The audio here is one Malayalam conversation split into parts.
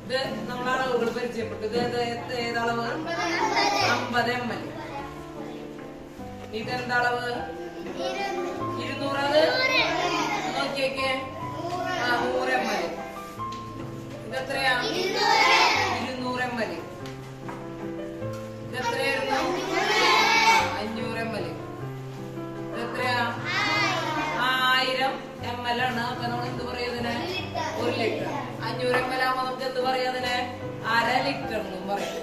ഇത് നമ്മൾ അളവുകൾ പരിചയപ്പെട്ടു. ഇത് ഏതളവ്? 50 ml. ഇതെന്താ അളവ്? 200. നോക്കിയേക്കെ 100 ml. ഇതെത്രയാ? 200 ml. ഇതെത്രയായിരുന്നു? 500 ml. ഇതെത്രയാ? 1000 ml ആണ്. അപ്പൊ നമ്മൾ എന്ത് പറയും ഇതിനെ? 1 ലിറ്റർ. 500 ml ആവുമ്പോ നമുക്ക് എന്ത് പറയാം അതിനെ? അര ലിറ്റർ എന്നും പറയും.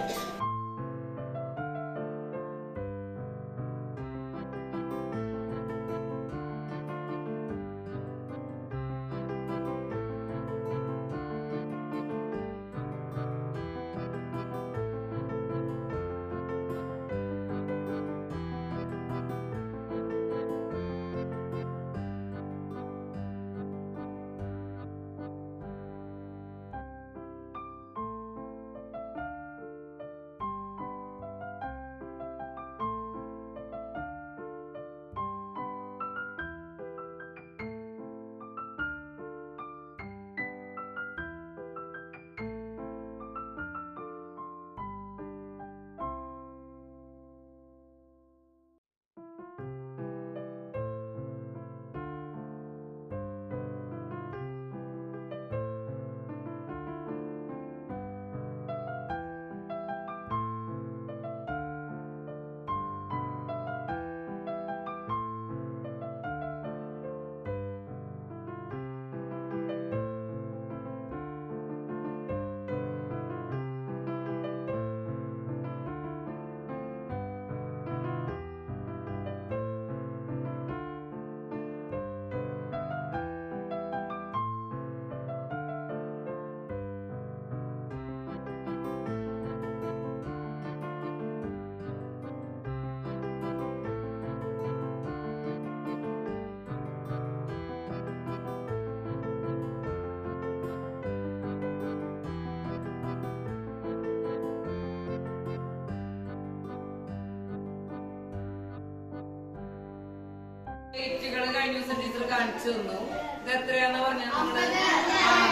കഴിഞ്ഞ ദിവസം ടീച്ചർ കാണിച്ചു തന്നു. ഇത് എത്രയാന്ന് പറഞ്ഞാൽ നമ്മള്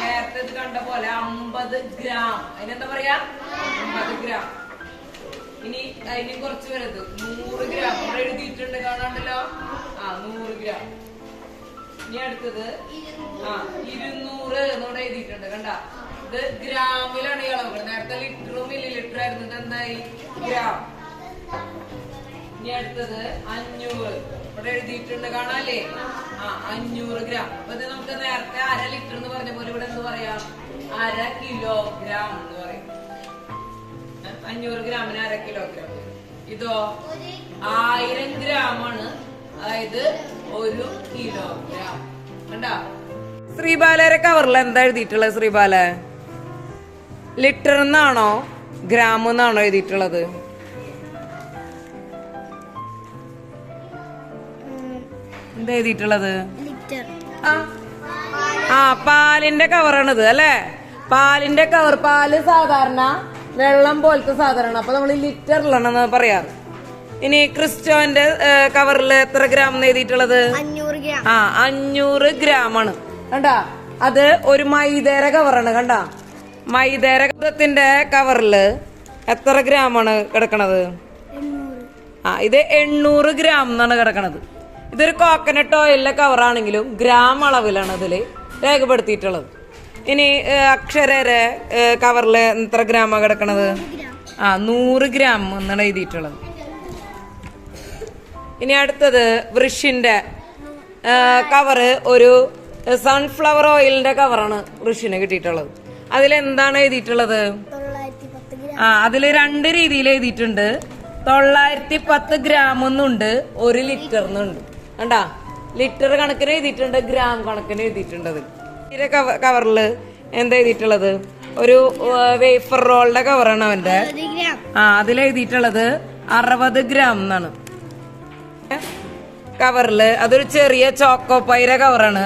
നേരത്തെ ഇത് കണ്ട പോലെ 50 ഗ്രാം. അതിനെന്താ പറയാ? 50 ഗ്രാം. ഇനി അതിന് കുറച്ച് വലുത് 100 ഗ്രാം. ഇവിടെ എഴുതിയിട്ടുണ്ട്, കാണാണ്ടല്ലോ. 100 ഗ്രാം. ഇനി അടുത്തത് 200 എന്നോട് എഴുതിയിട്ടുണ്ട്, കണ്ട. ഇത് ഗ്രാമിലാണ് ഈ അളവുകൾ. നേരത്തെ ലിറ്ററും മില്ലി ലിറ്റർ ആയിരുന്നു. ഇത് എന്തായി? ഗ്രാം. ഇനി അടുത്തത് 500. ഇവിടെ എഴുതിയിട്ടുണ്ട്, കാണാല്ലേ? 500 ഗ്രാം. അപ്പൊ ഇത് നമുക്ക് നേരത്തെ അര ലിറ്റർ എന്ന് പറഞ്ഞ പോലെ ഇവിടെ എന്ത് പറയാം? അര കിലോഗ്രാം എന്ന് പറയും. 500 ഗ്രാമിന് അര കിലോഗ്രാം. ഇതോ 1000 ഗ്രാമാണ്. അതായത് 1 കിലോഗ്രാം. കണ്ടാ? ശ്രീബാലയുടെ കവറിൽ എന്താ എഴുതിയിട്ടുള്ളത്? ശ്രീബാല ലിറ്റർ എന്നാണോ ഗ്രാം എന്നാണോ എഴുതിയിട്ടുള്ളത്? എന്താ എഴുതിയിട്ടുള്ളത്? പാലിന്റെ കവറാണിത് അല്ലെ? പാലിന്റെ കവർ. പാല് സാധാരണ വെള്ളം പോലത്തെ സാധനമാണ്. അപ്പൊ നമ്മൾ ലിറ്ററിലാണെന്ന് പറയാറ്. ഇനി ക്രിസ്റ്റോന്റെ കവറിൽ എത്ര ഗ്രാം എന്ന് എഴുതിയിട്ടുള്ളത്? 500 ഗ്രാം ആണ്. കണ്ടാ? അത് ഒരു മൈദേര കവറാണ്. കണ്ടാ? മൈദേരത്തിന്റെ കവറില് എത്ര ഗ്രാമാണ് കിടക്കണത്? ഇത് 800 ഗ്രാം എന്നാണ് കിടക്കണത്. ഇതൊരു കോക്കനട്ട് ഓയിലിന്റെ കവറാണെങ്കിലും ഗ്രാം അളവിലാണ് അതില് രേഖപ്പെടുത്തിയിട്ടുള്ളത്. ഇനി അക്ഷരയുടെ കവറില് എത്ര ഗ്രാമാണ് കിടക്കണത്? 100 ഗ്രാം എന്നാണ് എഴുതിയിട്ടുള്ളത്. ഇനി അടുത്തത് വൃഷിന്റെ കവറ് ഒരു സൺഫ്ലവർ ഓയിലിന്റെ കവറാണ് വൃഷിന് കിട്ടിയിട്ടുള്ളത്. അതിലെന്താണ് എഴുതിയിട്ടുള്ളത്? അതില് 2 രീതിയിൽ എഴുതിയിട്ടുണ്ട്. 910 ഗ്രാം എന്നുണ്ട്, 1 ലിറ്റർ എന്നുണ്ട്. കണ്ടാ? ലിറ്റർ കണക്കിന് എഴുതിയിട്ടുണ്ട്, ഗ്രാം കണക്കിന് എഴുതിയിട്ടുണ്ട്. അതിൽ കവറില് എന്താ എഴുതിയിട്ടുള്ളത്? ഒരു വേഫർ റോളിന്റെ കവറാണ് അവന്റെ. അതിലെഴുതിയിട്ടുള്ളത് 60 ഗ്രാം എന്നാണ്. കവറില് അതൊരു ചെറിയ ചോക്കോ പൈര കവറാണ്.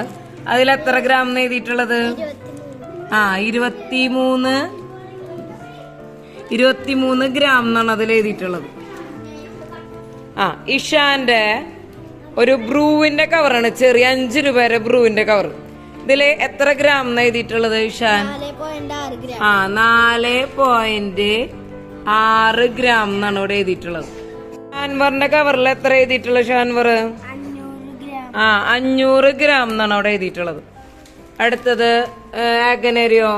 അതിൽ എത്ര ഗ്രാം എന്ന് എഴുതിയിട്ടുള്ളത്? 23 ഗ്രാം എന്നാണ് അതിൽ എഴുതിയിട്ടുള്ളത്. ഇഷാന്റെ ഒരു ബ്രൂവിന്റെ കവറാണ്, ചെറിയ 5 രൂപയുടെ ബ്രൂവിന്റെ കവർ. ഇതില് എത്ര ഗ്രാം എന്ന് എഴുതിയിട്ടുള്ളത്? ഇഷാൻ ആ 4.6 ഗ്രാം എന്നാണ് ഇവിടെ എഴുതിയിട്ടുള്ളത്. ഷാൻവറിന്റെ കവറിൽ എത്ര എഴുതിയിട്ടുള്ളത് ഷാൻവർ? ആ 500 ഗ്രാം എന്നാണ് അവിടെ എഴുതിയിട്ടുള്ളത്. അടുത്തത് ആഗനേരിയോ?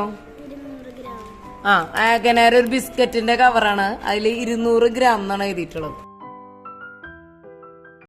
ആ ആഗനേരി ഒരു ബിസ്ക്കറ്റിന്റെ കവറാണ്, അതിൽ 200 ഗ്രാം എന്നാണ് എഴുതിയിട്ടുള്ളത്.